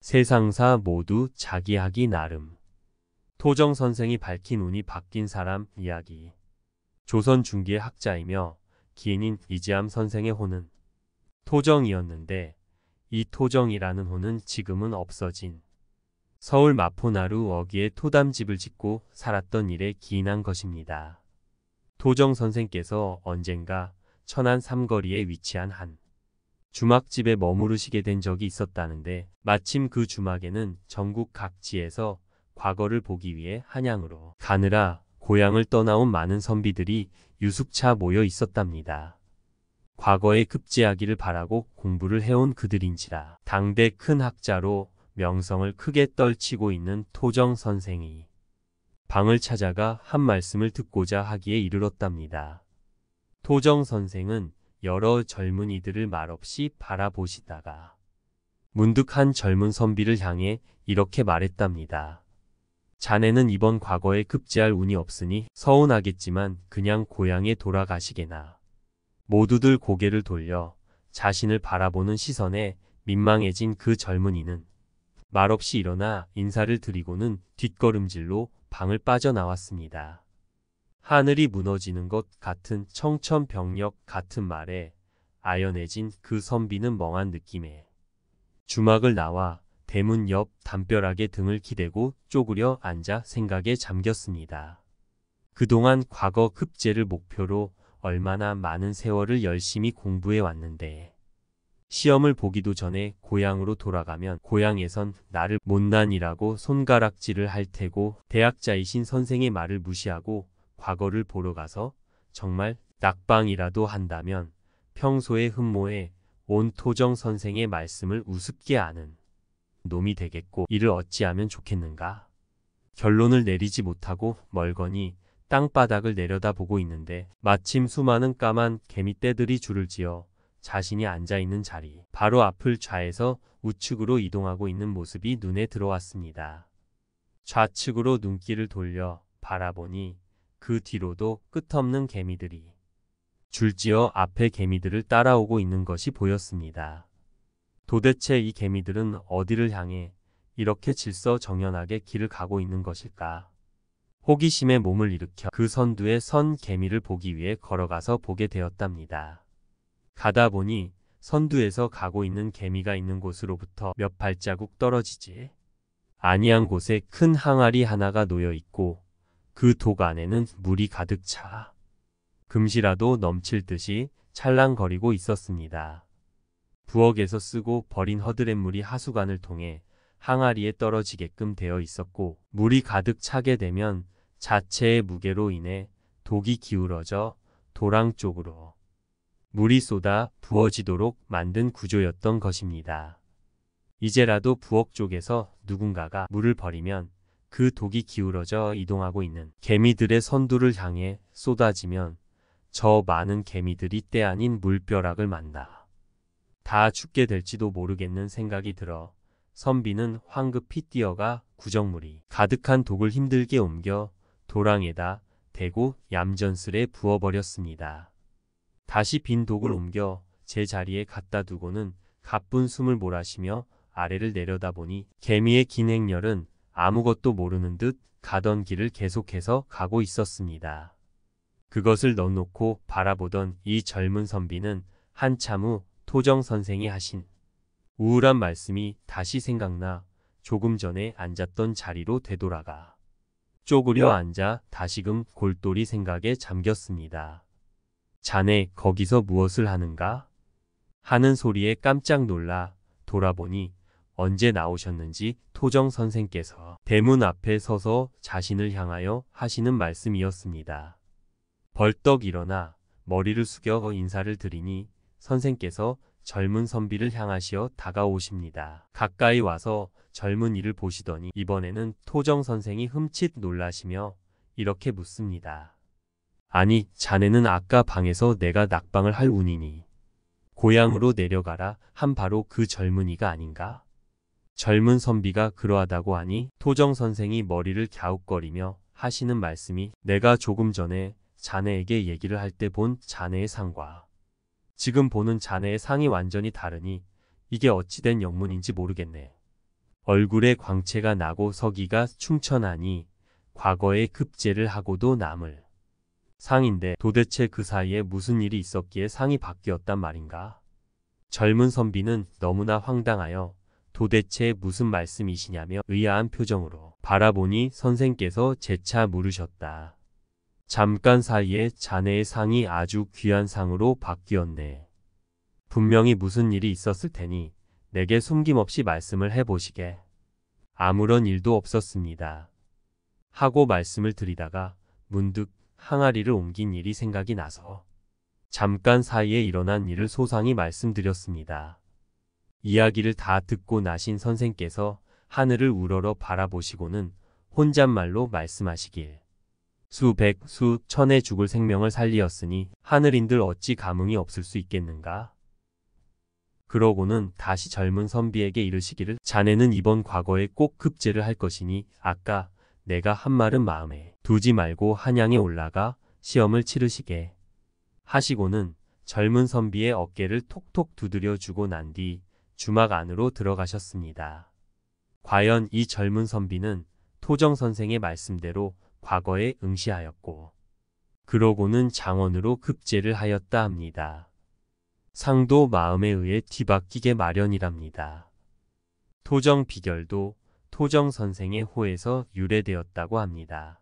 세상사 모두 자기 하기 나름. 토정 선생이 밝힌 운이 바뀐 사람 이야기. 조선 중기의 학자이며 기인인 이지암 선생의 호는 토정이었는데 이 토정이라는 호는 지금은 없어진 서울 마포나루 어귀에 토담집을 짓고 살았던 일에 기인한 것입니다. 토정 선생께서 언젠가 천안 삼거리에 위치한 한 주막집에 머무르시게 된 적이 있었다는데 마침 그 주막에는 전국 각지에서 과거를 보기 위해 한양으로 가느라 고향을 떠나온 많은 선비들이 유숙차 모여 있었답니다. 과거에 급제하기를 바라고 공부를 해온 그들인지라 당대 큰 학자로 명성을 크게 떨치고 있는 토정 선생이 방을 찾아가 한 말씀을 듣고자 하기에 이르렀답니다. 토정 선생은 여러 젊은이들을 말없이 바라보시다가 문득 한 젊은 선비를 향해 이렇게 말했답니다. 자네는 이번 과거에 급제할 운이 없으니 서운하겠지만 그냥 고향에 돌아가시게나. 모두들 고개를 돌려 자신을 바라보는 시선에 민망해진 그 젊은이는 말없이 일어나 인사를 드리고는 뒷걸음질로 방을 빠져나왔습니다. 하늘이 무너지는 것 같은 청천벽력 같은 말에 아연해진 그 선비는 멍한 느낌에 주막을 나와 대문 옆 담벼락에 등을 기대고 쪼그려 앉아 생각에 잠겼습니다. 그동안 과거 급제를 목표로 얼마나 많은 세월을 열심히 공부해 왔는데 시험을 보기도 전에 고향으로 돌아가면 고향에선 나를 못난이라고 손가락질을 할 테고 대학자이신 선생의 말을 무시하고 과거를 보러 가서 정말 낙방이라도 한다면 평소의 흠모에 온 토정 선생의 말씀을 우습게 아는 놈이 되겠고 이를 어찌하면 좋겠는가. 결론을 내리지 못하고 멀거니 땅바닥을 내려다보고 있는데 마침 수많은 까만 개미떼들이 줄을 지어 자신이 앉아있는 자리 바로 앞을 좌에서 우측으로 이동하고 있는 모습이 눈에 들어왔습니다. 좌측으로 눈길을 돌려 바라보니 그 뒤로도 끝없는 개미들이 줄지어 앞에 개미들을 따라오고 있는 것이 보였습니다. 도대체 이 개미들은 어디를 향해 이렇게 질서정연하게 길을 가고 있는 것일까? 호기심에 몸을 일으켜 그 선두에 선 개미를 보기 위해 걸어가서 보게 되었답니다. 가다 보니 선두에서 가고 있는 개미가 있는 곳으로부터 몇 발자국 떨어지지 아니한 곳에 큰 항아리 하나가 놓여 있고 그 독 안에는 물이 가득 차 금시라도 넘칠 듯이 찰랑거리고 있었습니다. 부엌에서 쓰고 버린 허드렛물이 하수관을 통해 항아리에 떨어지게끔 되어 있었고 물이 가득 차게 되면 자체의 무게로 인해 독이 기울어져 도랑 쪽으로 물이 쏟아 부어지도록 만든 구조였던 것입니다. 이제라도 부엌 쪽에서 누군가가 물을 버리면 그 독이 기울어져 이동하고 있는 개미들의 선두를 향해 쏟아지면 저 많은 개미들이 때 아닌 물벼락을 만나 다 죽게 될지도 모르겠는 생각이 들어 선비는 황급히 뛰어가 구정물이 가득한 독을 힘들게 옮겨 도랑에다 대고 얌전스레 부어버렸습니다. 다시 빈 독을 옮겨 제 자리에 갖다 두고는 가쁜 숨을 몰아쉬며 아래를 내려다보니 개미의 긴 행렬은 아무것도 모르는 듯 가던 길을 계속해서 가고 있었습니다. 그것을 넉놓고 바라보던 이 젊은 선비는 한참 후 토정 선생이 하신 우울한 말씀이 다시 생각나 조금 전에 앉았던 자리로 되돌아가 쪼그려 앉아 다시금 골똘히 생각에 잠겼습니다. 자네 거기서 무엇을 하는가? 하는 소리에 깜짝 놀라 돌아보니 언제 나오셨는지 토정 선생께서 대문 앞에 서서 자신을 향하여 하시는 말씀이었습니다. 벌떡 일어나 머리를 숙여 인사를 드리니 선생께서 젊은 선비를 향하시어 다가오십니다. 가까이 와서 젊은이를 보시더니 이번에는 토정 선생이 흠칫 놀라시며 이렇게 묻습니다. 아니, 자네는 아까 방에서 내가 낙방을 할 운이니 고향으로 내려가라 한 바로 그 젊은이가 아닌가? 젊은 선비가 그러하다고 하니 토정 선생이 머리를 갸웃거리며 하시는 말씀이 내가 조금 전에 자네에게 얘기를 할 때 본 자네의 상과 지금 보는 자네의 상이 완전히 다르니 이게 어찌된 영문인지 모르겠네. 얼굴에 광채가 나고 서기가 충천하니 과거에 급제를 하고도 남을 상인데 도대체 그 사이에 무슨 일이 있었기에 상이 바뀌었단 말인가? 젊은 선비는 너무나 황당하여 도대체 무슨 말씀이시냐며 의아한 표정으로 바라보니 선생께서 재차 물으셨다. 잠깐 사이에 자네의 상이 아주 귀한 상으로 바뀌었네. 분명히 무슨 일이 있었을 테니 내게 숨김없이 말씀을 해보시게. 아무런 일도 없었습니다. 하고 말씀을 드리다가 문득 항아리를 옮긴 일이 생각이 나서 잠깐 사이에 일어난 일을 소상히 말씀드렸습니다. 이야기를 다 듣고 나신 선생께서 하늘을 우러러 바라보시고는 혼잣말로 말씀하시길. 수백, 수천의 죽을 생명을 살리었으니 하늘인들 어찌 감흥이 없을 수 있겠는가? 그러고는 다시 젊은 선비에게 이르시기를 자네는 이번 과거에 꼭 급제를 할 것이니 아까 내가 한 말은 마음에 두지 말고 한양에 올라가 시험을 치르시게 하시고는 젊은 선비의 어깨를 톡톡 두드려 주고 난 뒤 주막 안으로 들어가셨습니다. 과연 이 젊은 선비는 토정 선생의 말씀대로 과거에 응시하였고 그러고는 장원으로 급제를 하였다 합니다. 상도 마음에 의해 뒤바뀌게 마련이랍니다. 토정 비결도 토정 선생의 호에서 유래되었다고 합니다.